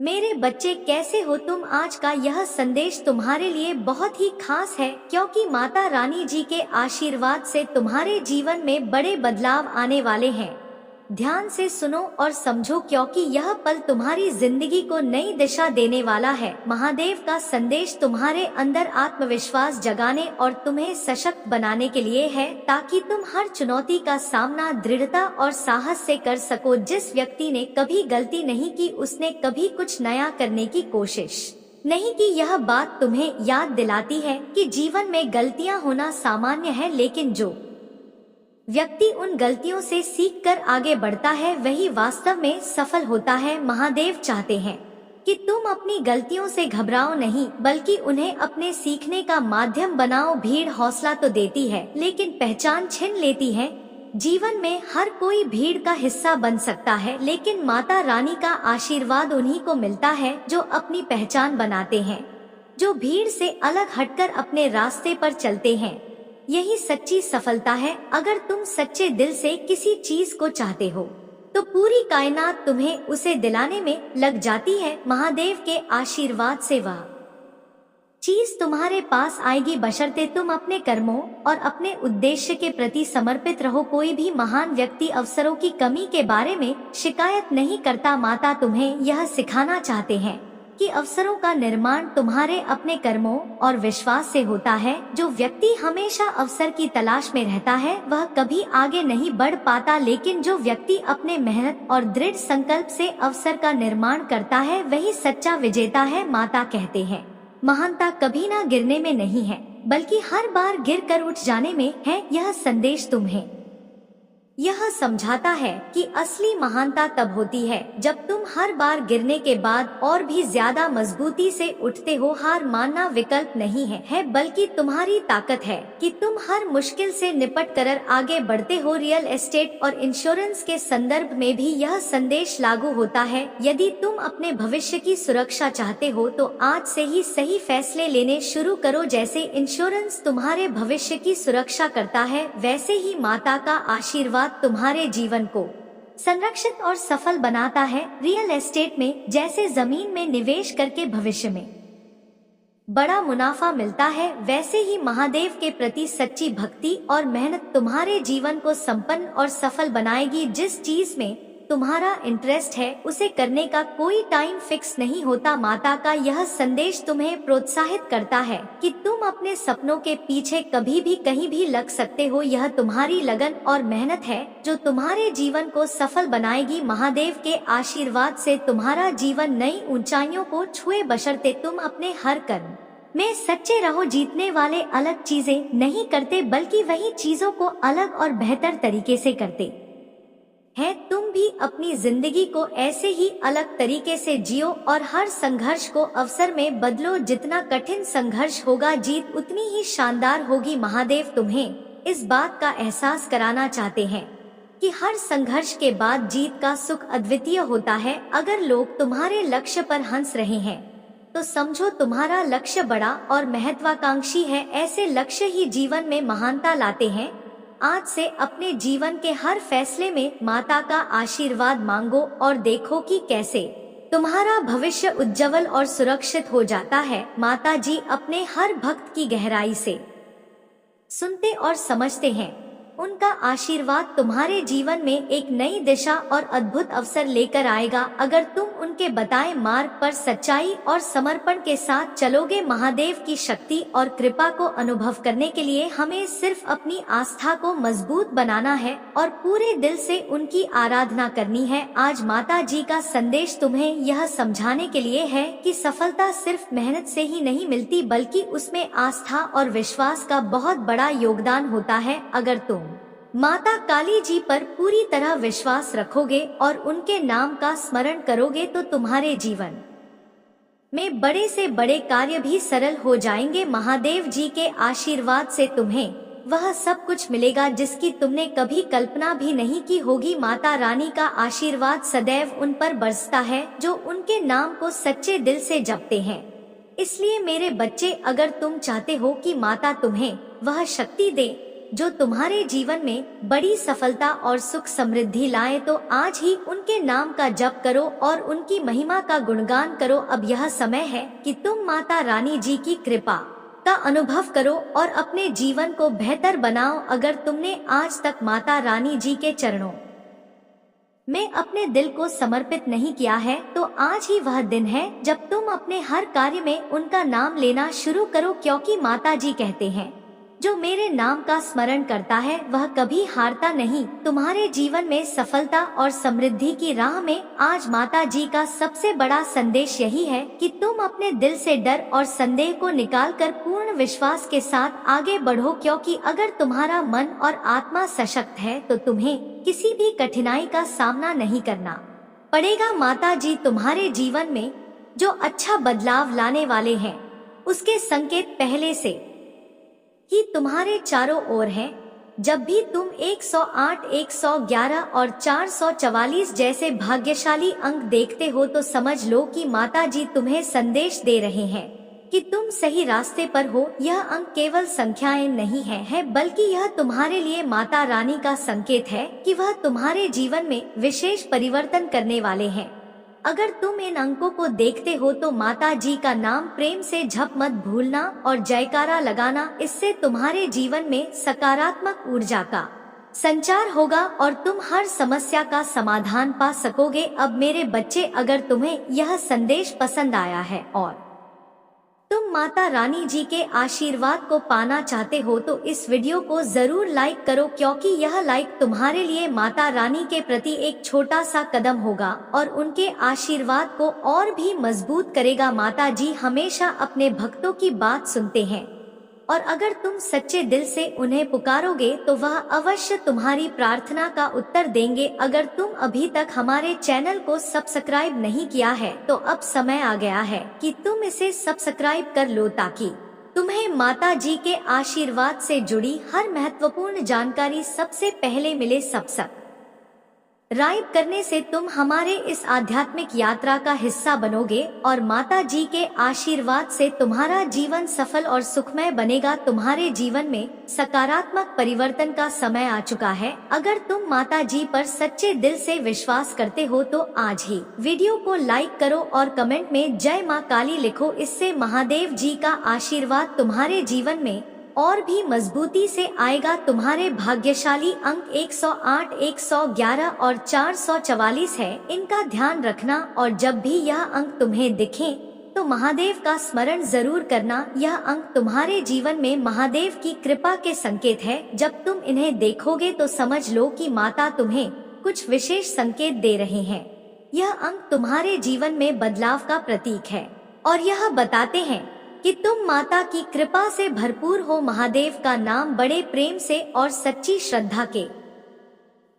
मेरे बच्चे कैसे हो तुम। आज का यह संदेश तुम्हारे लिए बहुत ही खास है क्योंकि माता रानी जी के आशीर्वाद से तुम्हारे जीवन में बड़े बदलाव आने वाले हैं। ध्यान से सुनो और समझो क्योंकि यह पल तुम्हारी जिंदगी को नई दिशा देने वाला है। महादेव का संदेश तुम्हारे अंदर आत्मविश्वास जगाने और तुम्हें सशक्त बनाने के लिए है, ताकि तुम हर चुनौती का सामना दृढ़ता और साहस से कर सको। जिस व्यक्ति ने कभी गलती नहीं की उसने कभी कुछ नया करने की कोशिश नहीं की। यह बात तुम्हें याद दिलाती है कि जीवन में गलतियां होना सामान्य है, लेकिन जो व्यक्ति उन गलतियों से सीखकर आगे बढ़ता है वही वास्तव में सफल होता है। महादेव चाहते हैं कि तुम अपनी गलतियों से घबराओ नहीं, बल्कि उन्हें अपने सीखने का माध्यम बनाओ। भीड़ हौसला तो देती है लेकिन पहचान छीन लेती है। जीवन में हर कोई भीड़ का हिस्सा बन सकता है, लेकिन माता रानी का आशीर्वाद उन्हीं को मिलता है जो अपनी पहचान बनाते हैं, जो भीड़ से अलग हटकर अपने रास्ते पर चलते हैं। यही सच्ची सफलता है। अगर तुम सच्चे दिल से किसी चीज को चाहते हो तो पूरी कायनात तुम्हें उसे दिलाने में लग जाती है। महादेव के आशीर्वाद से वह चीज तुम्हारे पास आएगी, बशर्ते तुम अपने कर्मों और अपने उद्देश्य के प्रति समर्पित रहो। कोई भी महान व्यक्ति अवसरों की कमी के बारे में शिकायत नहीं करता। माता तुम्हें यह सिखाना चाहते हैं कि अवसरों का निर्माण तुम्हारे अपने कर्मों और विश्वास से होता है। जो व्यक्ति हमेशा अवसर की तलाश में रहता है वह कभी आगे नहीं बढ़ पाता, लेकिन जो व्यक्ति अपने मेहनत और दृढ़ संकल्प से अवसर का निर्माण करता है वही सच्चा विजेता है। माता कहते हैं, महानता कभी ना गिरने में नहीं है, बल्कि हर बार गिरकर उठ जाने में है। यह संदेश तुम्हें यह समझाता है कि असली महानता तब होती है जब तुम हर बार गिरने के बाद और भी ज्यादा मजबूती से उठते हो। हार मानना विकल्प नहीं है, बल्कि तुम्हारी ताकत है कि तुम हर मुश्किल से निपट कर आगे बढ़ते हो। रियल एस्टेट और इंश्योरेंस के संदर्भ में भी यह संदेश लागू होता है। यदि तुम अपने भविष्य की सुरक्षा चाहते हो तो आज से ही सही फैसले लेने शुरू करो। जैसे इंश्योरेंस तुम्हारे भविष्य की सुरक्षा करता है, वैसे ही माता का आशीर्वाद तुम्हारे जीवन को संरक्षित और सफल बनाता है। रियल एस्टेट में जैसे जमीन में निवेश करके भविष्य में बड़ा मुनाफा मिलता है, वैसे ही महादेव के प्रति सच्ची भक्ति और मेहनत तुम्हारे जीवन को संपन्न और सफल बनाएगी। जिस चीज में तुम्हारा इंटरेस्ट है उसे करने का कोई टाइम फिक्स नहीं होता। माता का यह संदेश तुम्हें प्रोत्साहित करता है कि तुम अपने सपनों के पीछे कभी भी कहीं भी लग सकते हो। यह तुम्हारी लगन और मेहनत है जो तुम्हारे जीवन को सफल बनाएगी। महादेव के आशीर्वाद से तुम्हारा जीवन नई ऊंचाइयों को छुए, बशर्ते तुम अपने हर कर्म में सच्चे रहो। जीतने वाले अलग चीजें नहीं करते, बल्कि वही चीजों को अलग और बेहतर तरीके से करते है। तुम भी अपनी जिंदगी को ऐसे ही अलग तरीके से जियो और हर संघर्ष को अवसर में बदलो। जितना कठिन संघर्ष होगा, जीत उतनी ही शानदार होगी। महादेव तुम्हें इस बात का एहसास कराना चाहते हैं कि हर संघर्ष के बाद जीत का सुख अद्वितीय होता है। अगर लोग तुम्हारे लक्ष्य पर हंस रहे हैं तो समझो तुम्हारा लक्ष्य बड़ा और महत्वाकांक्षी है। ऐसे लक्ष्य ही जीवन में महानता लाते हैं। आज से अपने जीवन के हर फैसले में माता का आशीर्वाद मांगो और देखो कि कैसे तुम्हारा भविष्य उज्जवल और सुरक्षित हो जाता है। माता जी अपने हर भक्त की गहराई से सुनते और समझते हैं। उनका आशीर्वाद तुम्हारे जीवन में एक नई दिशा और अद्भुत अवसर लेकर आएगा, अगर तुम उनके बताए मार्ग पर सच्चाई और समर्पण के साथ चलोगे। महादेव की शक्ति और कृपा को अनुभव करने के लिए हमें सिर्फ अपनी आस्था को मजबूत बनाना है और पूरे दिल से उनकी आराधना करनी है। आज माता जी का संदेश तुम्हें यह समझाने के लिए है कि सफलता सिर्फ मेहनत से ही नहीं मिलती, बल्कि उसमें आस्था और विश्वास का बहुत बड़ा योगदान होता है। अगर तुम माता काली जी पर पूरी तरह विश्वास रखोगे और उनके नाम का स्मरण करोगे तो तुम्हारे जीवन में बड़े से बड़े कार्य भी सरल हो जाएंगे। महादेव जी के आशीर्वाद से तुम्हें वह सब कुछ मिलेगा जिसकी तुमने कभी कल्पना भी नहीं की होगी। माता रानी का आशीर्वाद सदैव उन पर बरसता है जो उनके नाम को सच्चे दिल से जपते हैं। इसलिए मेरे बच्चे, अगर तुम चाहते हो कि माता तुम्हें वह शक्ति दे जो तुम्हारे जीवन में बड़ी सफलता और सुख समृद्धि लाए, तो आज ही उनके नाम का जप करो और उनकी महिमा का गुणगान करो। अब यह समय है कि तुम माता रानी जी की कृपा का अनुभव करो और अपने जीवन को बेहतर बनाओ। अगर तुमने आज तक माता रानी जी के चरणों में अपने दिल को समर्पित नहीं किया है, तो आज ही वह दिन है जब तुम अपने हर कार्य में उनका नाम लेना शुरू करो, क्योंकि माता जी कहते हैं, जो मेरे नाम का स्मरण करता है वह कभी हारता नहीं। तुम्हारे जीवन में सफलता और समृद्धि की राह में आज माता जी का सबसे बड़ा संदेश यही है कि तुम अपने दिल से डर और संदेह को निकालकर पूर्ण विश्वास के साथ आगे बढ़ो, क्योंकि अगर तुम्हारा मन और आत्मा सशक्त है तो तुम्हें किसी भी कठिनाई का सामना नहीं करना पड़ेगा। माता जी तुम्हारे जीवन में जो अच्छा बदलाव लाने वाले हैं, उसके संकेत पहले से ही तुम्हारे चारों ओर हैं। जब भी तुम 108, 111 और 444 जैसे भाग्यशाली अंक देखते हो, तो समझ लो कि माता जी तुम्हें संदेश दे रहे हैं कि तुम सही रास्ते पर हो। यह अंक केवल संख्याएं नहीं है, बल्कि यह तुम्हारे लिए माता रानी का संकेत है कि वह तुम्हारे जीवन में विशेष परिवर्तन करने वाले हैं। अगर तुम इन अंकों को देखते हो तो माता जी का नाम प्रेम से जप मत भूलना और जयकारा लगाना। इससे तुम्हारे जीवन में सकारात्मक ऊर्जा का संचार होगा और तुम हर समस्या का समाधान पा सकोगे। अब मेरे बच्चे, अगर तुम्हें यह संदेश पसंद आया है और तुम माता रानी जी के आशीर्वाद को पाना चाहते हो, तो इस वीडियो को जरूर लाइक करो, क्योंकि यह लाइक तुम्हारे लिए माता रानी के प्रति एक छोटा सा कदम होगा और उनके आशीर्वाद को और भी मजबूत करेगा। माता जी हमेशा अपने भक्तों की बात सुनते हैं और अगर तुम सच्चे दिल से उन्हें पुकारोगे तो वह अवश्य तुम्हारी प्रार्थना का उत्तर देंगे। अगर तुम अभी तक हमारे चैनल को सब्सक्राइब नहीं किया है, तो अब समय आ गया है कि तुम इसे सब्सक्राइब कर लो, ताकि तुम्हें माता जी के आशीर्वाद से जुड़ी हर महत्वपूर्ण जानकारी सबसे पहले मिले। सब्सक्राइब करने से तुम हमारे इस आध्यात्मिक यात्रा का हिस्सा बनोगे और माता जी के आशीर्वाद से तुम्हारा जीवन सफल और सुखमय बनेगा। तुम्हारे जीवन में सकारात्मक परिवर्तन का समय आ चुका है। अगर तुम माता जी पर सच्चे दिल से विश्वास करते हो तो आज ही वीडियो को लाइक करो और कमेंट में जय मां काली लिखो। इससे महादेव जी का आशीर्वाद तुम्हारे जीवन में और भी मजबूती से आएगा। तुम्हारे भाग्यशाली अंक 108, 111 और 444 है, इनका ध्यान रखना और जब भी यह अंक तुम्हें दिखें तो महादेव का स्मरण जरूर करना। यह अंक तुम्हारे जीवन में महादेव की कृपा के संकेत है। जब तुम इन्हें देखोगे तो समझ लो कि माता तुम्हें कुछ विशेष संकेत दे रहे हैं। यह अंक तुम्हारे जीवन में बदलाव का प्रतीक है और यह बताते हैं कि तुम माता की कृपा से भरपूर हो। महादेव का नाम बड़े प्रेम से और सच्ची श्रद्धा के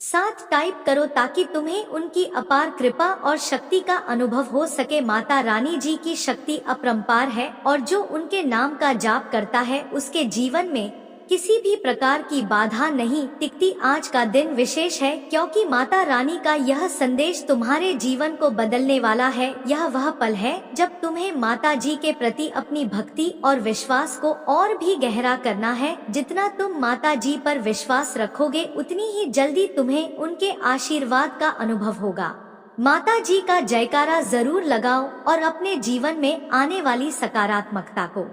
साथ टाइप करो, ताकि तुम्हें उनकी अपार कृपा और शक्ति का अनुभव हो सके। माता रानी जी की शक्ति अपरंपार है और जो उनके नाम का जाप करता है उसके जीवन में किसी भी प्रकार की बाधा नहीं टिकती। आज का दिन विशेष है क्योंकि माता रानी का यह संदेश तुम्हारे जीवन को बदलने वाला है। यह वह पल है जब तुम्हें माता जी के प्रति अपनी भक्ति और विश्वास को और भी गहरा करना है। जितना तुम माता जी पर विश्वास रखोगे, उतनी ही जल्दी तुम्हें उनके आशीर्वाद का अनुभव होगा। माता जी का जयकारा जरूर लगाओ और अपने जीवन में आने वाली सकारात्मकता को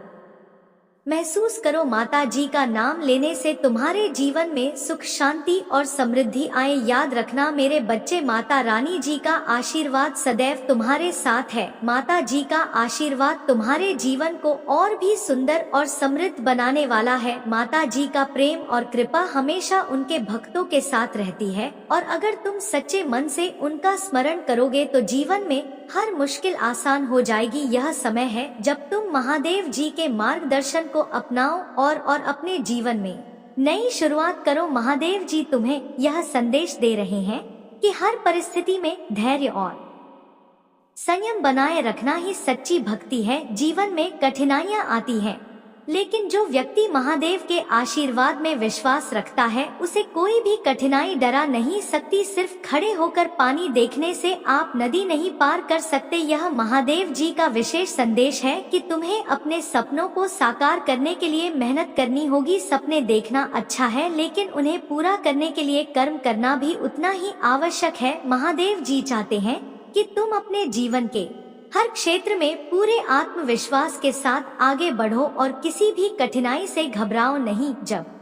महसूस करो। माता जी का नाम लेने से तुम्हारे जीवन में सुख, शांति और समृद्धि आए। याद रखना मेरे बच्चे, माता रानी जी का आशीर्वाद सदैव तुम्हारे साथ है। माता जी का आशीर्वाद तुम्हारे जीवन को और भी सुंदर और समृद्ध बनाने वाला है। माता जी का प्रेम और कृपा हमेशा उनके भक्तों के साथ रहती है और अगर तुम सच्चे मन से उनका स्मरण करोगे तो जीवन में हर मुश्किल आसान हो जाएगी। यह समय है जब तुम महादेव जी के मार्गदर्शन को अपनाओ और अपने जीवन में नई शुरुआत करो। महादेव जी तुम्हें यह संदेश दे रहे हैं कि हर परिस्थिति में धैर्य और संयम बनाए रखना ही सच्ची भक्ति है। जीवन में कठिनाइयां आती हैं, लेकिन जो व्यक्ति महादेव के आशीर्वाद में विश्वास रखता है उसे कोई भी कठिनाई डरा नहीं सकती। सिर्फ खड़े होकर पानी देखने से आप नदी नहीं पार कर सकते। यह महादेव जी का विशेष संदेश है कि तुम्हें अपने सपनों को साकार करने के लिए मेहनत करनी होगी। सपने देखना अच्छा है, लेकिन उन्हें पूरा करने के लिए कर्म करना भी उतना ही आवश्यक है। महादेव जी चाहते हैं कि तुम अपने जीवन के हर क्षेत्र में पूरे आत्मविश्वास के साथ आगे बढ़ो और किसी भी कठिनाई से घबराओ नहीं। जब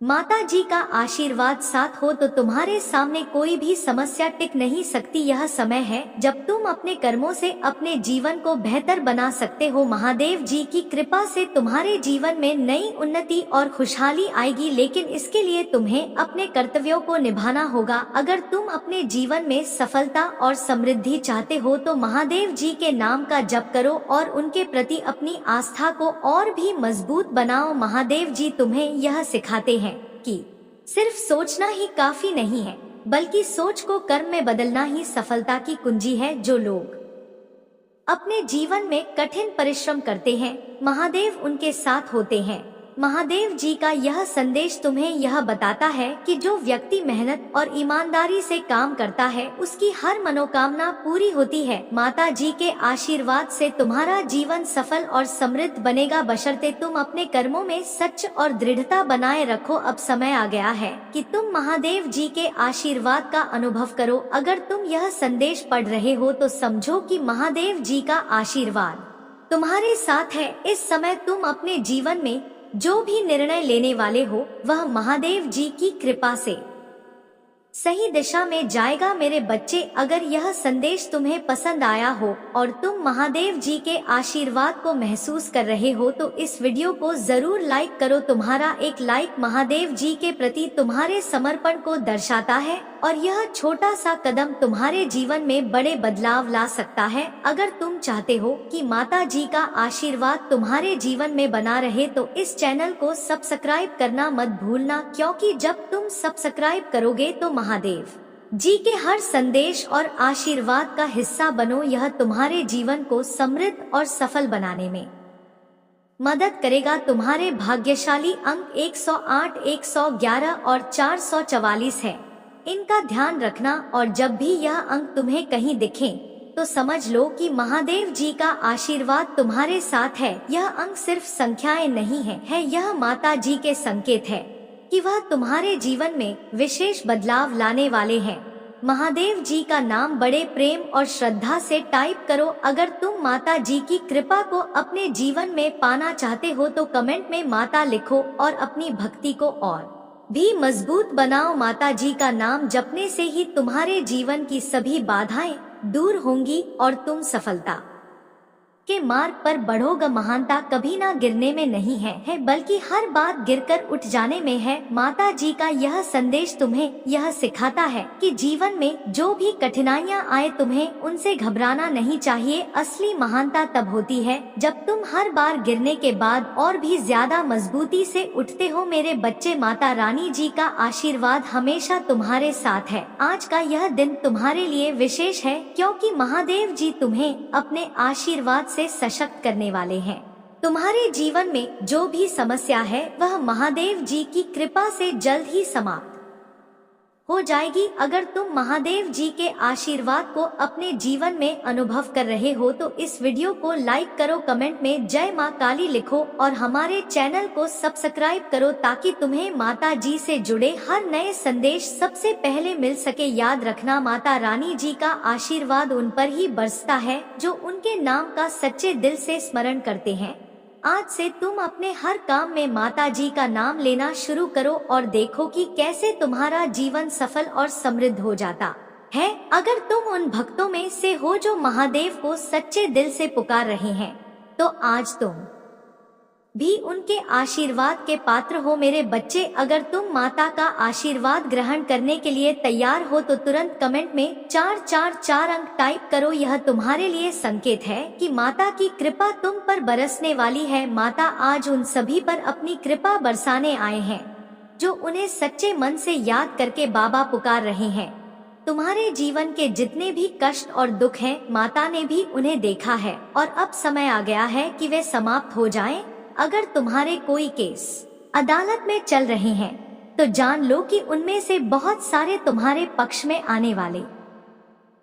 माता जी का आशीर्वाद साथ हो तो तुम्हारे सामने कोई भी समस्या टिक नहीं सकती। यह समय है जब तुम अपने कर्मों से अपने जीवन को बेहतर बना सकते हो। महादेव जी की कृपा से तुम्हारे जीवन में नई उन्नति और खुशहाली आएगी, लेकिन इसके लिए तुम्हें अपने कर्तव्यों को निभाना होगा। अगर तुम अपने जीवन में सफलता और समृद्धि चाहते हो तो महादेव जी के नाम का जप करो और उनके प्रति अपनी आस्था को और भी मजबूत बनाओ। महादेव जी तुम्हें यह सिखाते हैं कि सिर्फ सोचना ही काफी नहीं है, बल्कि सोच को कर्म में बदलना ही सफलता की कुंजी है। जो लोग अपने जीवन में कठिन परिश्रम करते हैं, महादेव उनके साथ होते हैं। महादेव जी का यह संदेश तुम्हें यह बताता है कि जो व्यक्ति मेहनत और ईमानदारी से काम करता है उसकी हर मनोकामना पूरी होती है। माता जी के आशीर्वाद से तुम्हारा जीवन सफल और समृद्ध बनेगा, बशर्ते तुम अपने कर्मों में सच और दृढ़ता बनाए रखो। अब समय आ गया है कि तुम महादेव जी के आशीर्वाद का अनुभव करो। अगर तुम यह संदेश पढ़ रहे हो तो समझो कि महादेव जी का आशीर्वाद तुम्हारे साथ है। इस समय तुम अपने जीवन में जो भी निर्णय लेने वाले हो वह महादेव जी की कृपा से सही दिशा में जाएगा। मेरे बच्चे, अगर यह संदेश तुम्हें पसंद आया हो और तुम महादेव जी के आशीर्वाद को महसूस कर रहे हो तो इस वीडियो को जरूर लाइक करो। तुम्हारा एक लाइक महादेव जी के प्रति तुम्हारे समर्पण को दर्शाता है और यह छोटा सा कदम तुम्हारे जीवन में बड़े बदलाव ला सकता है। अगर तुम चाहते हो कि माता जी का आशीर्वाद तुम्हारे जीवन में बना रहे तो इस चैनल को सब्सक्राइब करना मत भूलना, क्योंकि जब तुम सब्सक्राइब करोगे तो महादेव जी के हर संदेश और आशीर्वाद का हिस्सा बनो। यह तुम्हारे जीवन को समृद्ध और सफल बनाने में मदद करेगा। तुम्हारे भाग्यशाली अंक 108, 111 और 444 है। इनका ध्यान रखना और जब भी यह अंक तुम्हें कहीं दिखें तो समझ लो कि महादेव जी का आशीर्वाद तुम्हारे साथ है। यह अंक सिर्फ संख्याएं नहीं है, यह माता जी के संकेत है कि वह तुम्हारे जीवन में विशेष बदलाव लाने वाले हैं। महादेव जी का नाम बड़े प्रेम और श्रद्धा से टाइप करो। अगर तुम माता जी की कृपा को अपने जीवन में पाना चाहते हो तो कमेंट में माता लिखो और अपनी भक्ति को और भी मजबूत बनाओ। माता जी का नाम जपने से ही तुम्हारे जीवन की सभी बाधाएं दूर होंगी और तुम सफलता के मार्ग पर बढ़ोगे। महानता कभी ना गिरने में नहीं है बल्कि हर बार गिरकर उठ जाने में है। माता जी का यह संदेश तुम्हें यह सिखाता है कि जीवन में जो भी कठिनाइयाँ आए तुम्हें उनसे घबराना नहीं चाहिए। असली महानता तब होती है जब तुम हर बार गिरने के बाद और भी ज्यादा मजबूती से उठते हो। मेरे बच्चे, माता रानी जी का आशीर्वाद हमेशा तुम्हारे साथ है। आज का यह दिन तुम्हारे लिए विशेष है क्योंकि महादेव जी तुम्हें अपने आशीर्वाद से सशक्त करने वाले हैं। तुम्हारे जीवन में जो भी समस्या है वह महादेव जी की कृपा से जल्द ही समाप्त हो जाएगी। अगर तुम महादेव जी के आशीर्वाद को अपने जीवन में अनुभव कर रहे हो तो इस वीडियो को लाइक करो, कमेंट में जय माँ काली लिखो और हमारे चैनल को सब्सक्राइब करो ताकि तुम्हें माता जी से जुड़े हर नए संदेश सबसे पहले मिल सके। याद रखना, माता रानी जी का आशीर्वाद उन पर ही बरसता है जो उनके नाम का सच्चे दिल से स्मरण करते हैं। आज से तुम अपने हर काम में माता जी का नाम लेना शुरू करो और देखो कि कैसे तुम्हारा जीवन सफल और समृद्ध हो जाता है। अगर तुम उन भक्तों में से हो जो महादेव को सच्चे दिल से पुकार रहे हैं तो आज तुम भी उनके आशीर्वाद के पात्र हो। मेरे बच्चे, अगर तुम माता का आशीर्वाद ग्रहण करने के लिए तैयार हो तो तुरंत कमेंट में 444 अंक टाइप करो। यह तुम्हारे लिए संकेत है कि माता की कृपा तुम पर बरसने वाली है। माता आज उन सभी पर अपनी कृपा बरसाने आए हैं जो उन्हें सच्चे मन से याद करके बाबा पुकार रहे हैं। तुम्हारे जीवन के जितने भी कष्ट और दुख हैं, माता ने भी उन्हें देखा है और अब समय आ गया है कि वे समाप्त हो जाएं। अगर तुम्हारे कोई केस अदालत में चल रहे हैं तो जान लो कि उनमें से बहुत सारे तुम्हारे पक्ष में आने वाले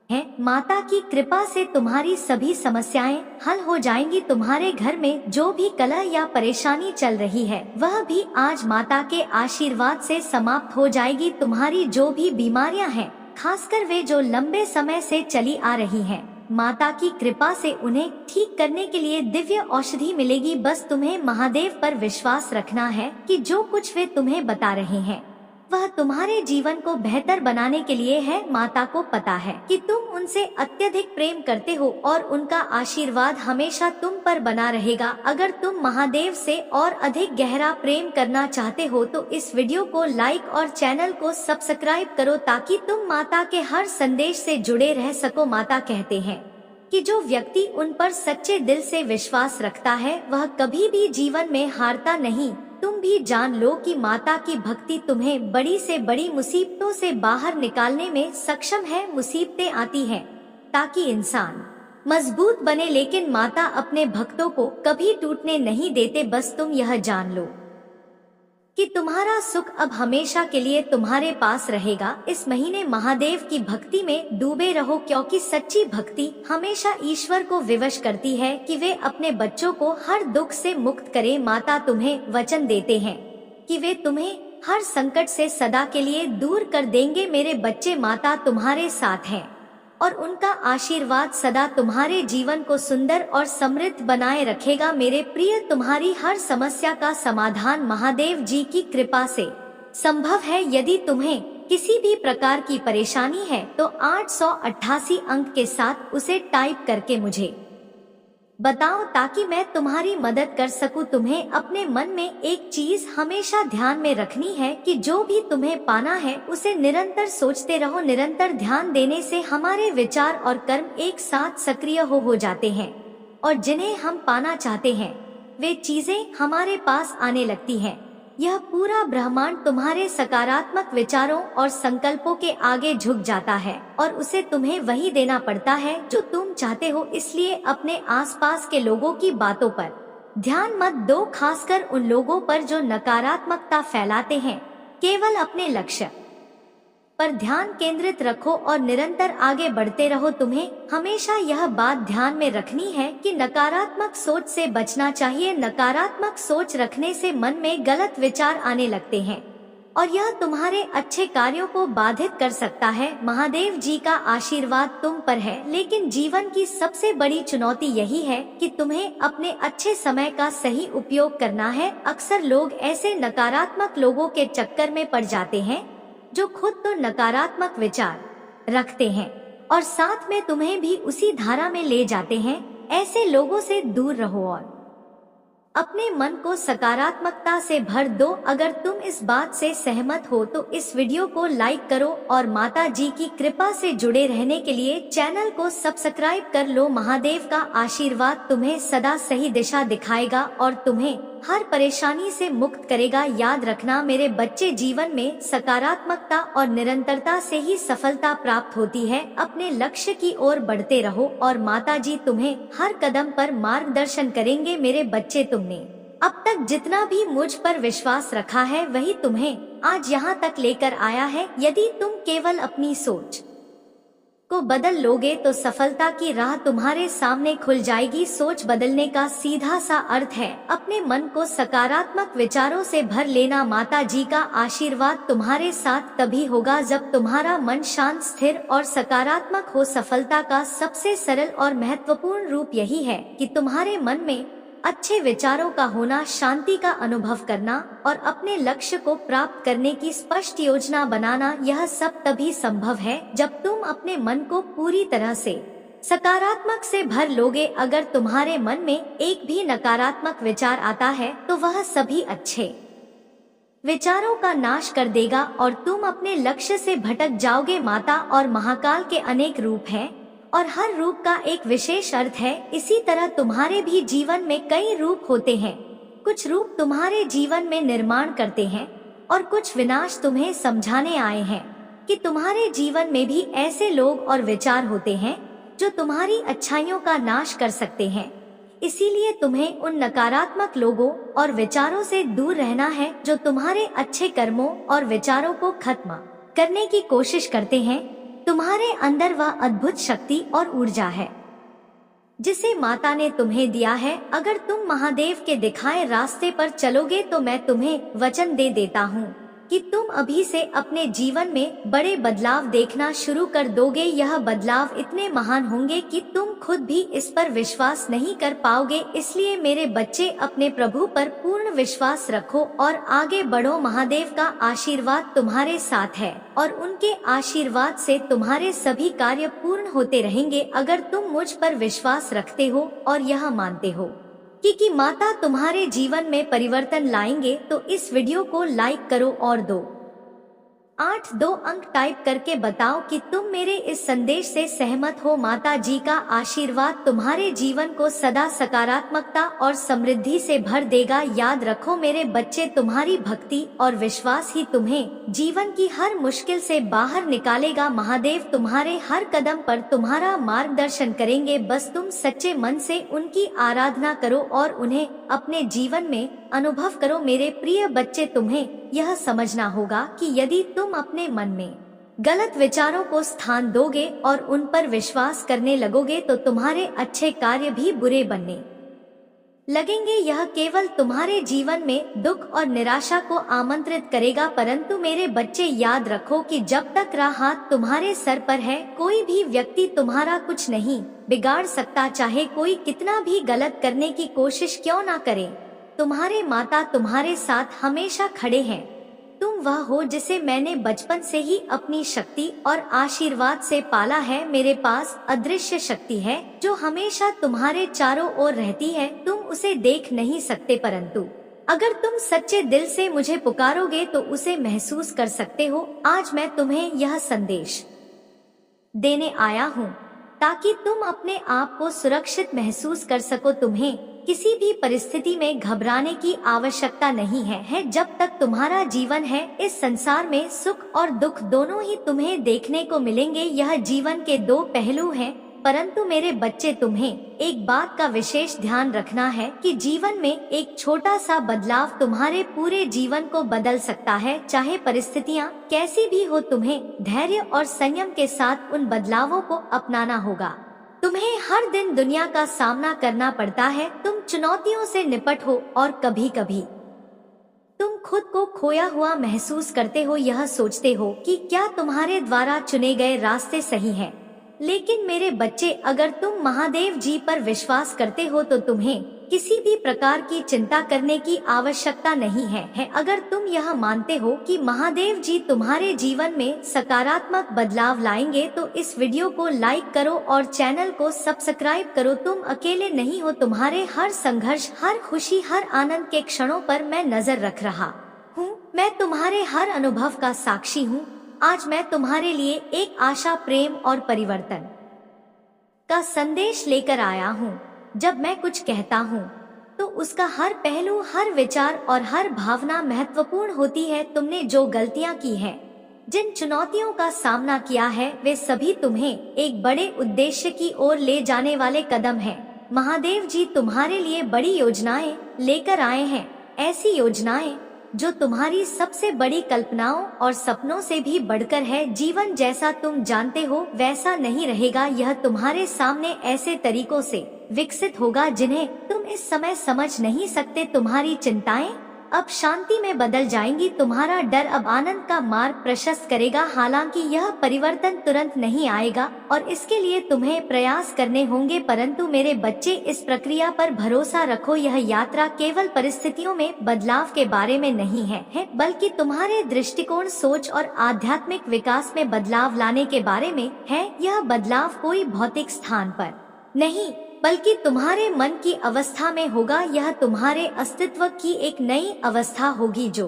हैं। माता की कृपा से तुम्हारी सभी समस्याएं हल हो जाएंगी। तुम्हारे घर में जो भी कलह या परेशानी चल रही है वह भी आज माता के आशीर्वाद से समाप्त हो जाएगी। तुम्हारी जो भी बीमारियां हैं, खासकर वे जो लंबे समय से चली आ रही हैं, माता की कृपा से उन्हें ठीक करने के लिए दिव्य औषधि मिलेगी। बस तुम्हें महादेव पर विश्वास रखना है कि जो कुछ वे तुम्हें बता रहे हैं वह तुम्हारे जीवन को बेहतर बनाने के लिए है। माता को पता है कि तुम उनसे अत्यधिक प्रेम करते हो और उनका आशीर्वाद हमेशा तुम पर बना रहेगा। अगर तुम महादेव से और अधिक गहरा प्रेम करना चाहते हो तो इस वीडियो को लाइक और चैनल को सब्सक्राइब करो ताकि तुम माता के हर संदेश से जुड़े रह सको। माता कहते हैं कि जो व्यक्ति उन पर सच्चे दिल से विश्वास रखता है वह कभी भी जीवन में हारता नहीं। तुम भी जान लो कि माता की भक्ति तुम्हें बड़ी से बड़ी मुसीबतों से बाहर निकालने में सक्षम है। मुसीबतें आती हैं ताकि इंसान मजबूत बने, लेकिन माता अपने भक्तों को कभी टूटने नहीं देते। बस तुम यह जान लो कि तुम्हारा सुख अब हमेशा के लिए तुम्हारे पास रहेगा। इस महीने महादेव की भक्ति में डूबे रहो, क्योंकि सच्ची भक्ति हमेशा ईश्वर को विवश करती है कि वे अपने बच्चों को हर दुख से मुक्त करें। माता तुम्हें वचन देते हैं कि वे तुम्हें हर संकट से सदा के लिए दूर कर देंगे। मेरे बच्चे, माता तुम्हारे साथ है और उनका आशीर्वाद सदा तुम्हारे जीवन को सुंदर और समृद्ध बनाए रखेगा। मेरे प्रिय, तुम्हारी हर समस्या का समाधान महादेव जी की कृपा से संभव है। यदि तुम्हें किसी भी प्रकार की परेशानी है तो 888 अंक के साथ उसे टाइप करके मुझे बताओ ताकि मैं तुम्हारी मदद कर सकूं। तुम्हें अपने मन में एक चीज हमेशा ध्यान में रखनी है कि जो भी तुम्हें पाना है उसे निरंतर सोचते रहो। निरंतर ध्यान देने से हमारे विचार और कर्म एक साथ सक्रिय हो जाते हैं और जिन्हें हम पाना चाहते हैं वे चीजें हमारे पास आने लगती हैं। यह पूरा ब्रह्मांड तुम्हारे सकारात्मक विचारों और संकल्पों के आगे झुक जाता है और उसे तुम्हें वही देना पड़ता है जो तुम चाहते हो। इसलिए अपने आसपास के लोगों की बातों पर ध्यान मत दो, खासकर उन लोगों पर जो नकारात्मकता फैलाते हैं। केवल अपने लक्ष्य पर ध्यान केंद्रित रखो और निरंतर आगे बढ़ते रहो। तुम्हें हमेशा यह बात ध्यान में रखनी है कि नकारात्मक सोच से बचना चाहिए। नकारात्मक सोच रखने से मन में गलत विचार आने लगते हैं और यह तुम्हारे अच्छे कार्यों को बाधित कर सकता है। महादेव जी का आशीर्वाद तुम पर है, लेकिन जीवन की सबसे बड़ी चुनौती यही है कि तुम्हें अपने अच्छे समय का सही उपयोग करना है। अक्सर लोग ऐसे नकारात्मक लोगों के चक्कर में पड़ जाते हैं जो खुद तो नकारात्मक विचार रखते हैं और साथ में तुम्हें भी उसी धारा में ले जाते हैं। ऐसे लोगों से दूर रहो और अपने मन को सकारात्मकता से भर दो। अगर तुम इस बात से सहमत हो तो इस वीडियो को लाइक करो और माता जी की कृपा से जुड़े रहने के लिए चैनल को सब्सक्राइब कर लो। महादेव का आशीर्वाद तुम्हें सदा सही दिशा दिखाएगा और तुम्हें हर परेशानी से मुक्त करेगा। याद रखना मेरे बच्चे, जीवन में सकारात्मकता और निरंतरता से ही सफलता प्राप्त होती है। अपने लक्ष्य की ओर बढ़ते रहो और माता जी तुम्हें हर कदम पर मार्गदर्शन करेंगे। मेरे बच्चे, तुमने अब तक जितना भी मुझ पर विश्वास रखा है वही तुम्हें आज यहाँ तक लेकर आया है। यदि तुम केवल अपनी सोच को बदल लोगे तो सफलता की राह तुम्हारे सामने खुल जाएगी। सोच बदलने का सीधा सा अर्थ है अपने मन को सकारात्मक विचारों से भर लेना। माता जी का आशीर्वाद तुम्हारे साथ तभी होगा जब तुम्हारा मन शांत, स्थिर और सकारात्मक हो। सफलता का सबसे सरल और महत्वपूर्ण रूप यही है कि तुम्हारे मन में अच्छे विचारों का होना, शांति का अनुभव करना और अपने लक्ष्य को प्राप्त करने की स्पष्ट योजना बनाना। यह सब तभी संभव है जब तुम अपने मन को पूरी तरह से सकारात्मक से भर लोगे। अगर तुम्हारे मन में एक भी नकारात्मक विचार आता है तो वह सभी अच्छे विचारों का नाश कर देगा और तुम अपने लक्ष्य से भटक जाओगे। माता और महाकाल के अनेक रूप हैं और हर रूप का एक विशेष अर्थ है। इसी तरह तुम्हारे भी जीवन में कई रूप होते हैं। कुछ रूप तुम्हारे जीवन में निर्माण करते हैं और कुछ विनाश तुम्हें समझाने आए हैं कि तुम्हारे जीवन में भी ऐसे लोग और विचार होते हैं जो तुम्हारी अच्छाइयों का नाश कर सकते हैं। इसीलिए तुम्हें उन नकारात्मक लोगों और विचारों से दूर रहना है जो तुम्हारे अच्छे कर्मों और विचारों को खत्म करने की कोशिश करते हैं। तुम्हारे अंदर वह अद्भुत शक्ति और ऊर्जा है जिसे माता ने तुम्हें दिया है। अगर तुम महादेव के दिखाए रास्ते पर चलोगे तो मैं तुम्हें वचन दे देता हूँ कि तुम अभी से अपने जीवन में बड़े बदलाव देखना शुरू कर दोगे। यह बदलाव इतने महान होंगे कि तुम खुद भी इस पर विश्वास नहीं कर पाओगे। इसलिए मेरे बच्चे, अपने प्रभु पर पूर्ण विश्वास रखो और आगे बढ़ो। महादेव का आशीर्वाद तुम्हारे साथ है और उनके आशीर्वाद से तुम्हारे सभी कार्य पूर्ण होते रहेंगे। अगर तुम मुझ पर विश्वास रखते हो और यह मानते हो कि माता तुम्हारे जीवन में परिवर्तन लाएंगे तो इस वीडियो को लाइक करो और 2 अंक टाइप करके बताओ कि तुम मेरे इस संदेश से सहमत हो। माता जी का आशीर्वाद तुम्हारे जीवन को सदा सकारात्मकता और समृद्धि से भर देगा। याद रखो मेरे बच्चे, तुम्हारी भक्ति और विश्वास ही तुम्हें जीवन की हर मुश्किल से बाहर निकालेगा। महादेव तुम्हारे हर कदम पर तुम्हारा मार्गदर्शन करेंगे। बस तुम सच्चे मन से उनकी आराधना करो और उन्हें अपने जीवन में अनुभव करो। मेरे प्रिय बच्चे, तुम्हें यह समझना होगा कि यदि तुम अपने मन में गलत विचारों को स्थान दोगे और उन पर विश्वास करने लगोगे तो तुम्हारे अच्छे कार्य भी बुरे बनने लगेंगे। यह केवल तुम्हारे जीवन में दुख और निराशा को आमंत्रित करेगा। परंतु मेरे बच्चे, याद रखो कि जब तक हाथ तुम्हारे सर पर है, कोई भी व्यक्ति तुम्हारा कुछ नहीं बिगाड़ सकता, चाहे कोई कितना भी गलत करने की कोशिश क्यों ना करे। तुम्हारे माता तुम्हारे साथ हमेशा खड़े हैं। तुम वह हो जिसे मैंने बचपन से ही अपनी शक्ति और आशीर्वाद से पाला है। मेरे पास अदृश्य शक्ति है जो हमेशा तुम्हारे चारों ओर रहती है। तुम उसे देख नहीं सकते, परंतु अगर तुम सच्चे दिल से मुझे पुकारोगे तो उसे महसूस कर सकते हो। आज मैं तुम्हें यह संदेश देने आया हूँ ताकि तुम अपने आप को सुरक्षित महसूस कर सको। तुम्हें किसी भी परिस्थिति में घबराने की आवश्यकता नहीं है। जब तक तुम्हारा जीवन है, इस संसार में सुख और दुख दोनों ही तुम्हें देखने को मिलेंगे। यह जीवन के 2 पहलू हैं, परंतु मेरे बच्चे, तुम्हें एक बात का विशेष ध्यान रखना है कि जीवन में एक छोटा सा बदलाव तुम्हारे पूरे जीवन को बदल सकता है। चाहे परिस्थितियाँ कैसी भी हो, तुम्हें धैर्य और संयम के साथ उन बदलावों को अपनाना होगा। तुम्हें हर दिन दुनिया का सामना करना पड़ता है। तुम चुनौतियों से निपटो और कभी कभी तुम खुद को खोया हुआ महसूस करते हो। यह सोचते हो कि क्या तुम्हारे द्वारा चुने गए रास्ते सही हैं। लेकिन मेरे बच्चे, अगर तुम महादेव जी पर विश्वास करते हो तो तुम्हें किसी भी प्रकार की चिंता करने की आवश्यकता नहीं है। अगर तुम यह मानते हो कि महादेव जी तुम्हारे जीवन में सकारात्मक बदलाव लाएंगे तो इस वीडियो को लाइक करो और चैनल को सब्सक्राइब करो। तुम अकेले नहीं हो। तुम्हारे हर संघर्ष, हर खुशी, हर आनंद के क्षणों पर मैं नजर रख रहा हूँ। मैं तुम्हारे हर अनुभव का साक्षी हूँ। आज मैं तुम्हारे लिए एक आशा, प्रेम और परिवर्तन का संदेश लेकर आया हूँ। जब मैं कुछ कहता हूँ तो उसका हर पहलू, हर विचार और हर भावना महत्वपूर्ण होती है। तुमने जो गलतियाँ की हैं, जिन चुनौतियों का सामना किया है, वे सभी तुम्हें एक बड़े उद्देश्य की ओर ले जाने वाले कदम हैं। महादेव जी तुम्हारे लिए बड़ी योजनाएं लेकर आए हैं, ऐसी योजनाएं जो तुम्हारी सबसे बड़ी कल्पनाओं और सपनों से भी बढ़कर है। जीवन जैसा तुम जानते हो वैसा नहीं रहेगा। यह तुम्हारे सामने ऐसे तरीकों से विकसित होगा जिन्हें तुम इस समय समझ नहीं सकते। तुम्हारी चिंताएं अब शांति में बदल जाएंगी। तुम्हारा डर अब आनंद का मार्ग प्रशस्त करेगा। हालांकि यह परिवर्तन तुरंत नहीं आएगा और इसके लिए तुम्हें प्रयास करने होंगे, परंतु मेरे बच्चे, इस प्रक्रिया पर भरोसा रखो। यह यात्रा केवल परिस्थितियों में बदलाव के बारे में नहीं है, बल्कि तुम्हारे दृष्टिकोण, सोच और आध्यात्मिक विकास में बदलाव लाने के बारे में है। यह बदलाव कोई भौतिक स्थान पर नहीं, बल्कि तुम्हारे मन की अवस्था में होगा। यह तुम्हारे अस्तित्व की एक नई अवस्था होगी जो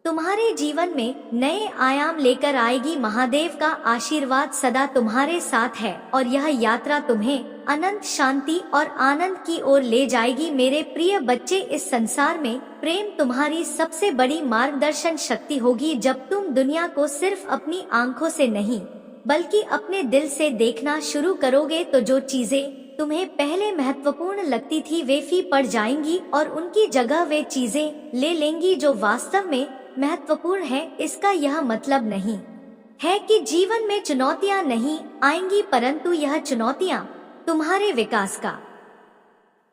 तुम्हारे जीवन में नए आयाम लेकर आएगी। महादेव का आशीर्वाद सदा तुम्हारे साथ है और यह यात्रा तुम्हें अनंत शांति और आनंद की ओर ले जाएगी। मेरे प्रिय बच्चे, इस संसार में प्रेम तुम्हारी सबसे बड़ी मार्गदर्शन शक्ति होगी। जब तुम दुनिया को सिर्फ अपनी आंखों से नहीं बल्कि अपने दिल से देखना शुरू करोगे तो जो चीजें तुम्हें पहले महत्वपूर्ण लगती थी वे फी पड़ जाएंगी और उनकी जगह वे चीजें ले लेंगी जो वास्तव में महत्वपूर्ण है। इसका यह मतलब नहीं है कि जीवन में चुनौतियां नहीं आएंगी, परंतु यह चुनौतियां तुम्हारे विकास का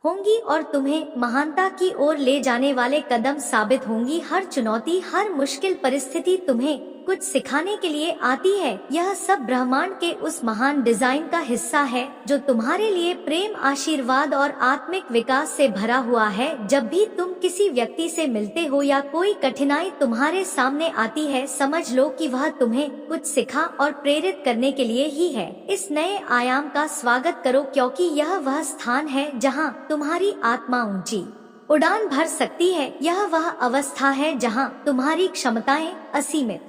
होंगी और तुम्हें महानता की ओर ले जाने वाले कदम साबित होंगी। हर चुनौती, हर मुश्किल परिस्थिति तुम्हें कुछ सिखाने के लिए आती है। यह सब ब्रह्मांड के उस महान डिजाइन का हिस्सा है जो तुम्हारे लिए प्रेम, आशीर्वाद और आत्मिक विकास से भरा हुआ है। जब भी तुम किसी व्यक्ति से मिलते हो या कोई कठिनाई तुम्हारे सामने आती है, समझ लो कि वह तुम्हें कुछ सिखा और प्रेरित करने के लिए ही है। इस नए आयाम का स्वागत करो, क्योंकि यह वह स्थान है जहां तुम्हारी आत्मा ऊंची उड़ान भर सकती है। यह वह अवस्था है जहां तुम्हारी क्षमताएं असीमित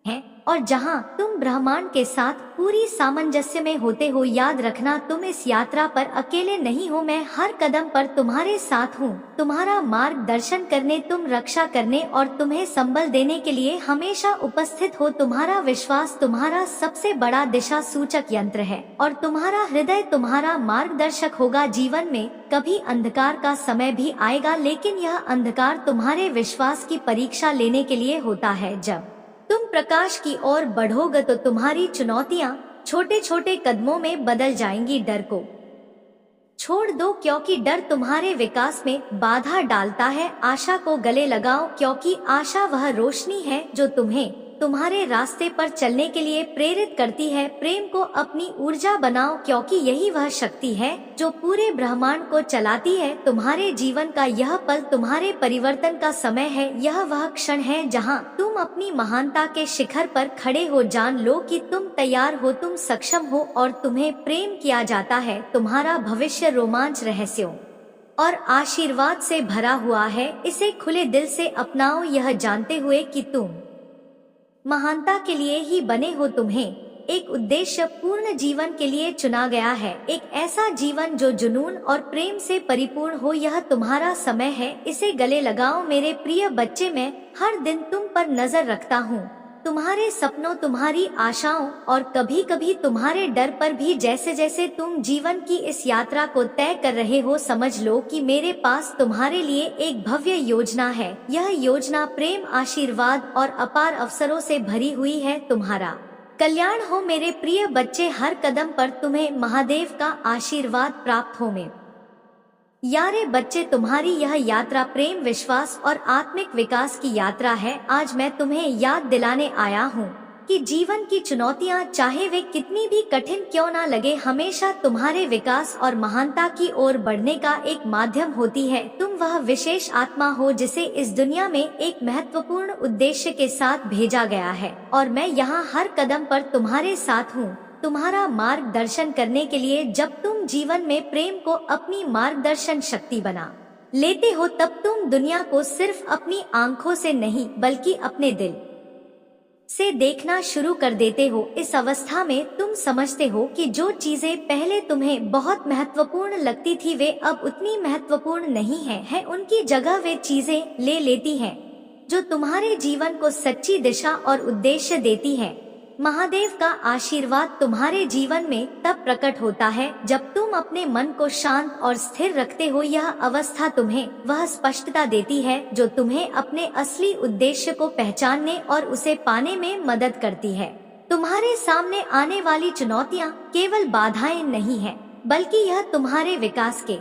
हैं और जहां तुम ब्रह्मांड के साथ पूरी सामंजस्य में होते हो। याद रखना, तुम इस यात्रा पर अकेले नहीं हो। मैं हर कदम पर तुम्हारे साथ हूँ, तुम्हारा मार्गदर्शन करने, तुम रक्षा करने और तुम्हें संबल देने के लिए हमेशा उपस्थित हो। तुम्हारा विश्वास तुम्हारा सबसे बड़ा दिशा सूचक यंत्र है और तुम्हारा हृदय तुम्हारा मार्गदर्शक होगा। जीवन में कभी अंधकार का समय भी आएगा, लेकिन यह अंधकार तुम्हारे विश्वास की परीक्षा लेने के लिए होता है। जब तुम प्रकाश की ओर बढ़ोगे तो तुम्हारी चुनौतियां छोटे छोटे कदमों में बदल जाएंगी। डर को छोड़ दो, क्योंकि डर तुम्हारे विकास में बाधा डालता है। आशा को गले लगाओ, क्योंकि आशा वह रोशनी है जो तुम्हें तुम्हारे रास्ते पर चलने के लिए प्रेरित करती है। प्रेम को अपनी ऊर्जा बनाओ, क्योंकि यही वह शक्ति है जो पूरे ब्रह्मांड को चलाती है। तुम्हारे जीवन का यह पल तुम्हारे परिवर्तन का समय है। यह वह क्षण है जहां तुम अपनी महानता के शिखर पर खड़े हो। जान लो कि तुम तैयार हो, तुम सक्षम हो और तुम्हें प्रेम किया जाता है। तुम्हारा भविष्य रोमांच, रहस्यों और आशीर्वाद से भरा हुआ है। इसे खुले दिल से अपनाओ, यह जानते हुए कि तुम महानता के लिए ही बने हो। तुम्हें एक उद्देश्य पूर्ण जीवन के लिए चुना गया है, एक ऐसा जीवन जो जुनून और प्रेम से परिपूर्ण हो। यह तुम्हारा समय है, इसे गले लगाओ मेरे प्रिय बच्चे। मैं हर दिन तुम पर नजर रखता हूँ, तुम्हारे सपनों, तुम्हारी आशाओं और कभी कभी तुम्हारे डर पर भी। जैसे जैसे तुम जीवन की इस यात्रा को तय कर रहे हो, समझ लो कि मेरे पास तुम्हारे लिए एक भव्य योजना है। यह योजना प्रेम, आशीर्वाद और अपार अवसरों से भरी हुई है। तुम्हारा कल्याण हो मेरे प्रिय बच्चे। हर कदम पर तुम्हें महादेव का आशीर्वाद प्राप्त हो। में यारे बच्चे, तुम्हारी यह यात्रा प्रेम, विश्वास और आत्मिक विकास की यात्रा है। आज मैं तुम्हें याद दिलाने आया हूँ कि जीवन की चुनौतियाँ, चाहे वे कितनी भी कठिन क्यों ना लगे, हमेशा तुम्हारे विकास और महानता की ओर बढ़ने का एक माध्यम होती है। तुम वह विशेष आत्मा हो जिसे इस दुनिया में एक महत्वपूर्ण उद्देश्य के साथ भेजा गया है और मैं यहाँ हर कदम पर तुम्हारे साथ हूँ, तुम्हारा मार्गदर्शन करने के लिए। जब तुम जीवन में प्रेम को अपनी मार्गदर्शन शक्ति बना लेते हो, तब तुम दुनिया को सिर्फ अपनी आंखों से नहीं बल्कि अपने दिल से देखना शुरू कर देते हो। इस अवस्था में तुम समझते हो कि जो चीजें पहले तुम्हें बहुत महत्वपूर्ण लगती थी वे अब उतनी महत्वपूर्ण नहीं है। उनकी जगह वे चीजें ले लेती हैं जो तुम्हारे जीवन को सच्ची दिशा और उद्देश्य देती है। महादेव का आशीर्वाद तुम्हारे जीवन में तब प्रकट होता है जब तुम अपने मन को शांत और स्थिर रखते हो। यह अवस्था तुम्हें वह स्पष्टता देती है जो तुम्हें अपने असली उद्देश्य को पहचानने और उसे पाने में मदद करती है। तुम्हारे सामने आने वाली चुनौतियाँ केवल बाधाएं नहीं है, बल्कि यह तुम्हारे विकास के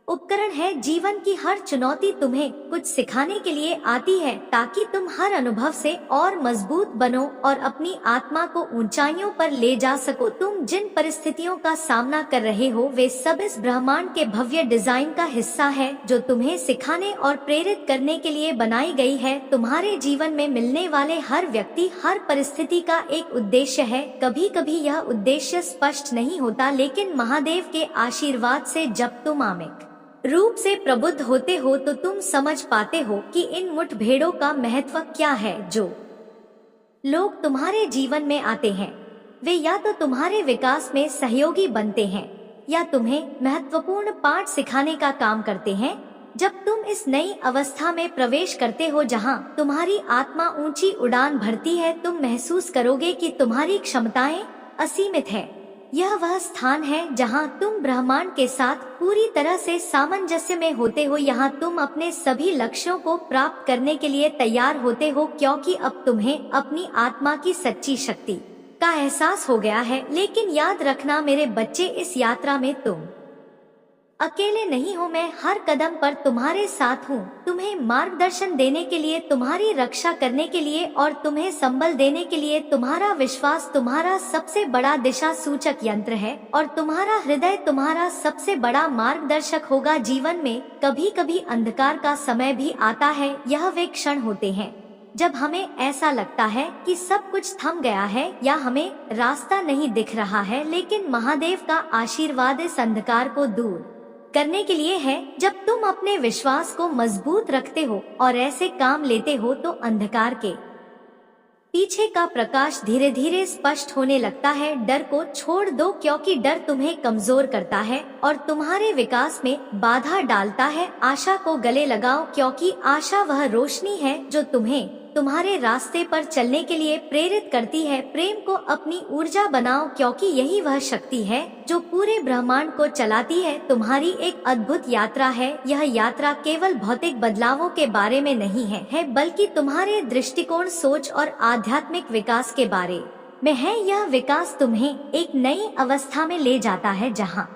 उपकरण है। जीवन की हर चुनौती तुम्हें कुछ सिखाने के लिए आती है ताकि तुम हर अनुभव से और मजबूत बनो और अपनी आत्मा को ऊंचाइयों पर ले जा सको। तुम जिन परिस्थितियों का सामना कर रहे हो वे सब इस ब्रह्मांड के भव्य डिजाइन का हिस्सा है जो तुम्हें सिखाने और प्रेरित करने के लिए बनाई गई है। तुम्हारे जीवन में मिलने वाले हर व्यक्ति, हर परिस्थिति का एक उद्देश्य है। कभी कभी यह उद्देश्य स्पष्ट नहीं होता, लेकिन महादेव के आशीर्वाद से जब तुम आत्मिक रूप से प्रबुद्ध होते हो तो तुम समझ पाते हो कि इन मुठभेड़ों का महत्व क्या है। जो लोग तुम्हारे जीवन में आते हैं वे या तो तुम्हारे विकास में सहयोगी बनते हैं या तुम्हें महत्वपूर्ण पाठ सिखाने का काम करते हैं। जब तुम इस नई अवस्था में प्रवेश करते हो जहां तुम्हारी आत्मा ऊंची उड़ान भरती है, तुम महसूस करोगे कि तुम्हारी क्षमताएं असीमित है। यह वह स्थान है जहाँ तुम ब्रह्मांड के साथ पूरी तरह से सामंजस्य में होते हो। यहाँ तुम अपने सभी लक्ष्यों को प्राप्त करने के लिए तैयार होते हो, क्योंकि अब तुम्हें अपनी आत्मा की सच्ची शक्ति का एहसास हो गया है। लेकिन याद रखना मेरे बच्चे, इस यात्रा में तुम अकेले नहीं हो। मैं हर कदम पर तुम्हारे साथ हूँ, तुम्हें मार्गदर्शन देने के लिए, तुम्हारी रक्षा करने के लिए और तुम्हें संबल देने के लिए। तुम्हारा विश्वास तुम्हारा सबसे बड़ा दिशा सूचक यंत्र है और तुम्हारा हृदय तुम्हारा सबसे बड़ा मार्गदर्शक होगा। जीवन में कभी कभी अंधकार का समय भी आता है। यह वे क्षण होते हैं जब हमें ऐसा लगता है कि सब कुछ थम गया है या हमें रास्ता नहीं दिख रहा है, लेकिन महादेव का आशीर्वाद इस अंधकार को दूर करने के लिए है। जब तुम अपने विश्वास को मजबूत रखते हो और ऐसे काम लेते हो तो अंधकार के पीछे का प्रकाश धीरे धीरे स्पष्ट होने लगता है। डर को छोड़ दो, क्योंकि डर तुम्हें कमजोर करता है और तुम्हारे विकास में बाधा डालता है। आशा को गले लगाओ, क्योंकि आशा वह रोशनी है जो तुम्हें तुम्हारे रास्ते पर चलने के लिए प्रेरित करती है। प्रेम को अपनी ऊर्जा बनाओ, क्योंकि यही वह शक्ति है जो पूरे ब्रह्मांड को चलाती है। तुम्हारी एक अद्भुत यात्रा है। यह यात्रा केवल भौतिक बदलावों के बारे में नहीं है, बल्कि तुम्हारे दृष्टिकोण, सोच और आध्यात्मिक विकास के बारे में है। यह विकास तुम्हें एक नई अवस्था में ले जाता है जहाँ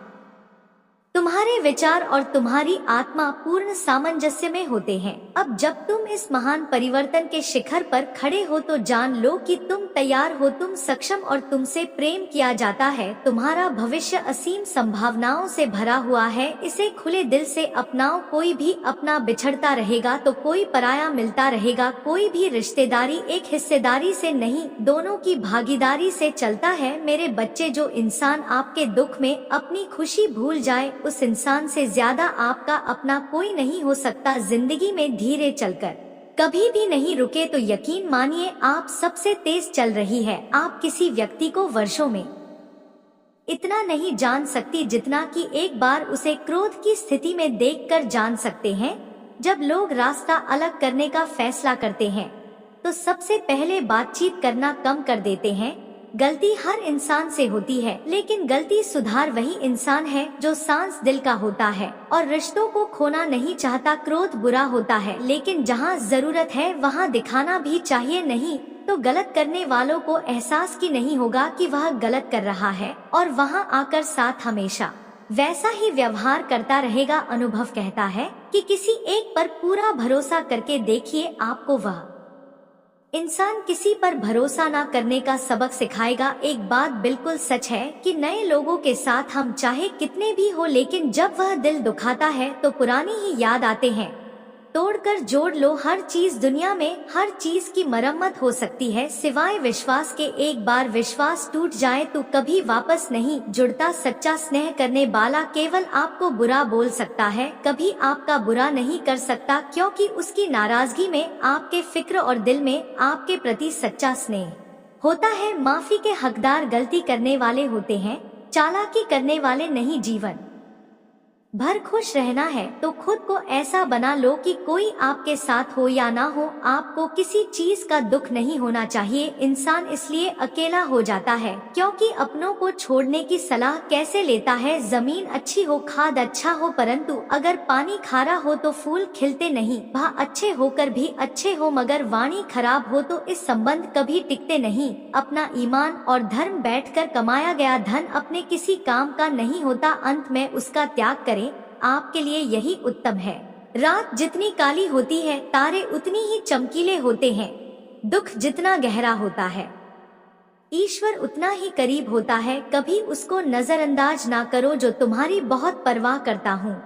तुम्हारे विचार और तुम्हारी आत्मा पूर्ण सामंजस्य में होते हैं। अब जब तुम इस महान परिवर्तन के शिखर पर खड़े हो तो जान लो कि तुम तैयार हो, तुम सक्षम और तुमसे प्रेम किया जाता है। तुम्हारा भविष्य असीम संभावनाओं से भरा हुआ है। इसे खुले दिल से अपनाओ। कोई भी अपना बिछड़ता रहेगा तो कोई पराया मिलता रहेगा। कोई भी रिश्तेदारी एक हिस्सेदारी से नहीं, दोनों की भागीदारी से चलता है। मेरे बच्चे, जो इंसान आपके दुख में अपनी खुशी भूल जाए, उस इंसान से ज्यादा आपका अपना कोई नहीं हो सकता। जिंदगी में धीरे चलकर कभी भी नहीं रुके तो यकीन मानिए आप सबसे तेज चल रही है। आप किसी व्यक्ति को वर्षों में इतना नहीं जान सकती जितना कि एक बार उसे क्रोध की स्थिति में देखकर जान सकते हैं। जब लोग रास्ता अलग करने का फैसला करते हैं तो सबसे पहले बातचीत करना कम कर देते हैं। गलती हर इंसान से होती है, लेकिन गलती सुधार वही इंसान है जो सांस दिल का होता है और रिश्तों को खोना नहीं चाहता। क्रोध बुरा होता है, लेकिन जहाँ जरूरत है वहाँ दिखाना भी चाहिए। नहीं तो गलत करने वालों को एहसास की नहीं होगा कि वह गलत कर रहा है और वहाँ आकर साथ हमेशा वैसा ही व्यवहार करता रहेगा। अनुभव कहता है कि किसी एक पर पूरा भरोसा करके देखिए, आपको वह इंसान किसी पर भरोसा ना करने का सबक सिखाएगा। एक बात बिल्कुल सच है कि नए लोगों के साथ हम चाहे कितने भी हो, लेकिन जब वह दिल दुखाता है तो पुरानी ही याद आते हैं। तोड़कर जोड़ लो। हर चीज दुनिया में, हर चीज की मरम्मत हो सकती है सिवाय विश्वास के। एक बार विश्वास टूट जाए तो कभी वापस नहीं जुड़ता। सच्चा स्नेह करने वाला केवल आपको बुरा बोल सकता है, कभी आपका बुरा नहीं कर सकता, क्योंकि उसकी नाराजगी में आपके फिक्र और दिल में आपके प्रति सच्चा स्नेह होता है। माफी के हकदार गलती करने वाले होते हैं, चालाकी करने वाले नहीं। जीवन भर खुश रहना है तो खुद को ऐसा बना लो कि कोई आपके साथ हो या ना हो, आपको किसी चीज का दुख नहीं होना चाहिए। इंसान इसलिए अकेला हो जाता है क्योंकि अपनों को छोड़ने की सलाह कैसे लेता है। जमीन अच्छी हो, खाद अच्छा हो, परंतु अगर पानी खारा हो तो फूल खिलते नहीं। भाव अच्छे होकर भी अच्छे हो मगर वाणी खराब हो तो इस संबंध कभी टिकते नहीं। अपना ईमान और धर्म बैठकर कमाया गया धन अपने किसी काम का नहीं होता, अंत में उसका त्याग करें। आपके लिए यही उत्तम है। रात जितनी काली होती है तारे उतनी ही चमकीले होते हैं। दुख जितना गहरा होता है ईश्वर उतना ही करीब होता है। कभी उसको नजरअंदाज ना करो जो तुम्हारी बहुत परवाह करता हूँ,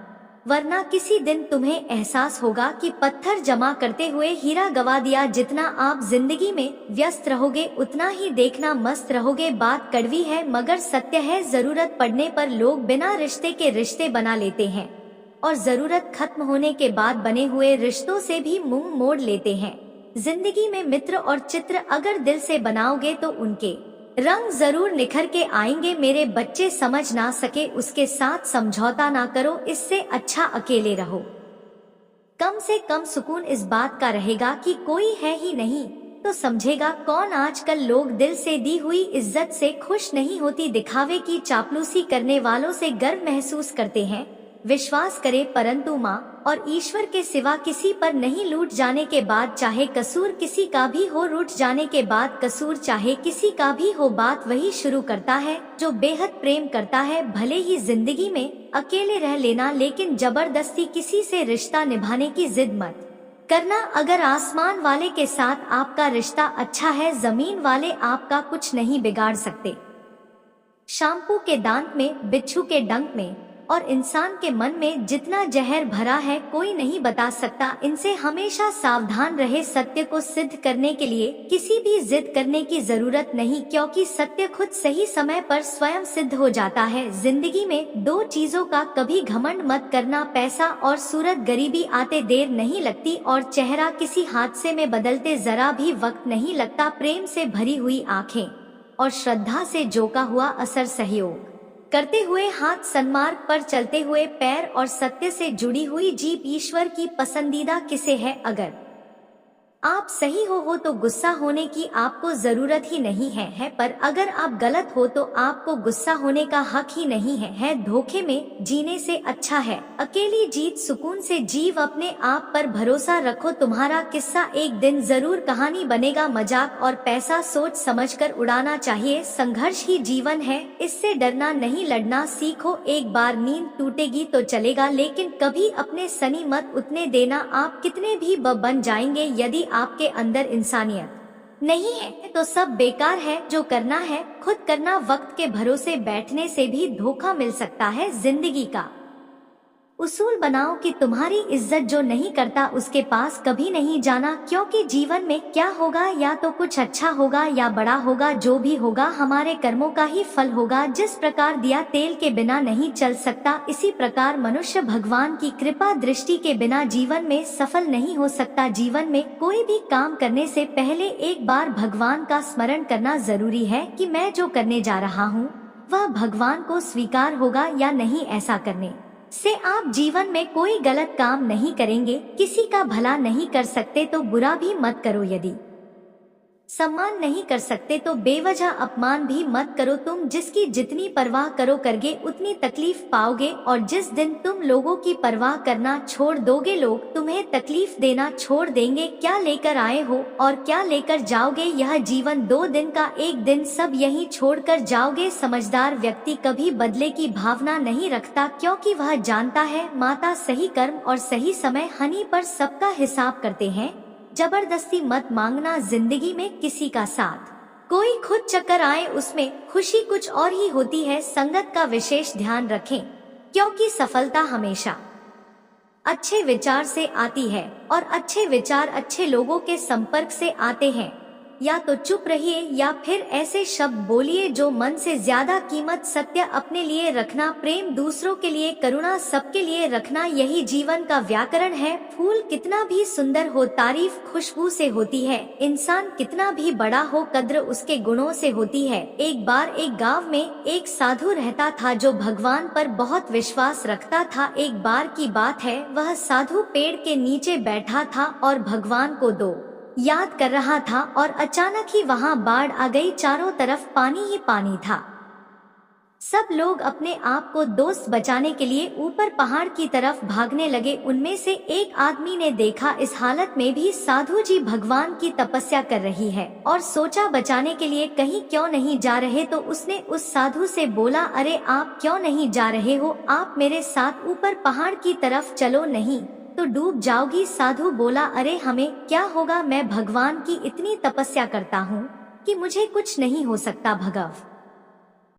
वरना किसी दिन तुम्हें एहसास होगा कि पत्थर जमा करते हुए हीरा गवा दिया। जितना आप जिंदगी में व्यस्त रहोगे उतना ही देखना मस्त रहोगे। बात कड़वी है मगर सत्य है। जरूरत पड़ने पर लोग बिना रिश्ते के रिश्ते बना लेते हैं और जरूरत खत्म होने के बाद बने हुए रिश्तों से भी मुंह मोड़ लेते हैं। जिंदगी में मित्र और चित्र अगर दिल से बनाओगे तो उनके रंग जरूर निखर के आएंगे। मेरे बच्चे, समझ ना सके उसके साथ समझौता ना करो, इससे अच्छा अकेले रहो। कम से कम सुकून इस बात का रहेगा कि कोई है ही नहीं तो समझेगा कौन। आजकल लोग दिल से दी हुई इज्जत से खुश नहीं होती, दिखावे की चापलूसी करने वालों से गर्व महसूस करते हैं। विश्वास करे परंतु माँ और ईश्वर के सिवा किसी पर नहीं। लूट जाने के बाद चाहे कसूर किसी का भी हो, रूठ जाने के बाद कसूर चाहे किसी का भी हो, बात वही शुरू करता है जो बेहद प्रेम करता है। भले ही जिंदगी में अकेले रह लेना, लेकिन जबरदस्ती किसी से रिश्ता निभाने की जिद मत करना। अगर आसमान वाले के साथ आपका रिश्ता अच्छा है, जमीन वाले आपका कुछ नहीं बिगाड़ सकते। शैम्पू के दांत में, बिच्छू के डंक में और इंसान के मन में जितना जहर भरा है कोई नहीं बता सकता। इनसे हमेशा सावधान रहे। सत्य को सिद्ध करने के लिए किसी भी जिद करने की जरूरत नहीं, क्योंकि सत्य खुद सही समय पर स्वयं सिद्ध हो जाता है। जिंदगी में दो चीजों का कभी घमंड मत करना, पैसा और सूरत। गरीबी आते देर नहीं लगती और चेहरा किसी हादसे में बदलते जरा भी वक्त नहीं लगता। प्रेम से भरी हुई आंखें और श्रद्धा से जोका हुआ असर, सहयोग करते हुए हाथ, सन्मार्ग पर चलते हुए पैर और सत्य से जुड़ी हुई जीभ ईश्वर की पसंदीदा किसे है। अगर आप सही हो तो गुस्सा होने की आपको जरूरत ही नहीं है, पर अगर आप गलत हो तो आपको गुस्सा होने का हक ही नहीं है। धोखे में जीने से अच्छा है अकेली जीत। सुकून से जीव, अपने आप पर भरोसा रखो। तुम्हारा किस्सा एक दिन जरूर कहानी बनेगा। मजाक और पैसा सोच समझकर उड़ाना चाहिए। संघर्ष ही जीवन है, इससे डरना नहीं, लड़ना सीखो। एक बार नींद टूटेगी तो चलेगा, लेकिन कभी अपने सनी मत उतने देना। आप कितने भी बन जाएंगे, यदि आपके अंदर इंसानियत नहीं है तो सब बेकार है। जो करना है खुद करना। वक्त के भरोसे बैठने से भी धोखा मिल सकता है। जिंदगी का उसूल बनाओ कि तुम्हारी इज्जत जो नहीं करता उसके पास कभी नहीं जाना, क्योंकि जीवन में क्या होगा या तो कुछ अच्छा होगा या बड़ा होगा। जो भी होगा हमारे कर्मों का ही फल होगा। जिस प्रकार दिया तेल के बिना नहीं चल सकता, इसी प्रकार मनुष्य भगवान की कृपा दृष्टि के बिना जीवन में सफल नहीं हो सकता। जीवन में कोई भी काम करने से पहले एक बार भगवान का स्मरण करना जरूरी है कि मैं जो करने जा रहा हूँ वह भगवान को स्वीकार होगा या नहीं। ऐसा करने से आप जीवन में कोई गलत काम नहीं करेंगे। किसी का भला नहीं कर सकते तो बुरा भी मत करो। यदि सम्मान नहीं कर सकते तो बेवजह अपमान भी मत करो। तुम जिसकी जितनी परवाह करो करगे उतनी तकलीफ पाओगे, और जिस दिन तुम लोगों की परवाह करना छोड़ दोगे लोग तुम्हें तकलीफ देना छोड़ देंगे। क्या लेकर आए हो और क्या लेकर जाओगे, यह जीवन 2 दिन का, एक दिन सब यहीं छोड़कर जाओगे। समझदार व्यक्ति कभी बदले की भावना नहीं रखता, क्योंकि वह जानता है माता सही कर्म और सही समय हनी पर सबका हिसाब करते हैं। जबरदस्ती मत मांगना जिंदगी में किसी का साथ। कोई खुद चक्कर आए उसमें खुशी कुछ और ही होती है। संगत का विशेष ध्यान रखें, क्योंकि सफलता हमेशा अच्छे विचार से आती है और अच्छे विचार अच्छे लोगों के संपर्क से आते हैं। या तो चुप रहिए या फिर ऐसे शब्द बोलिए जो मन से ज्यादा कीमत। सत्य अपने लिए रखना, प्रेम दूसरों के लिए, करुणा सबके लिए रखना, यही जीवन का व्याकरण है। फूल कितना भी सुंदर हो तारीफ खुशबू से होती है। इंसान कितना भी बड़ा हो कद्र उसके गुणों से होती है। एक बार एक गांव में एक साधु रहता था जो भगवान पर बहुत विश्वास रखता था। एक बार की बात है, वह साधु पेड़ के नीचे बैठा था और भगवान को याद कर रहा था, और अचानक ही वहां बाढ़ आ गई। चारों तरफ पानी ही पानी था। सब लोग अपने आप को दोस्त बचाने के लिए ऊपर पहाड़ की तरफ भागने लगे। उनमें से एक आदमी ने देखा इस हालत में भी साधु जी भगवान की तपस्या कर रही है, और सोचा बचाने के लिए कहीं क्यों नहीं जा रहे। तो उसने उस साधु से बोला, अरे आप क्यों नहीं जा रहे हो, आप मेरे साथ ऊपर पहाड़ की तरफ चलो, नहीं तो डूब जाओगी। साधु बोला, अरे हमें क्या होगा, मैं भगवान की इतनी तपस्या करता हूँ कि मुझे कुछ नहीं हो सकता। भगव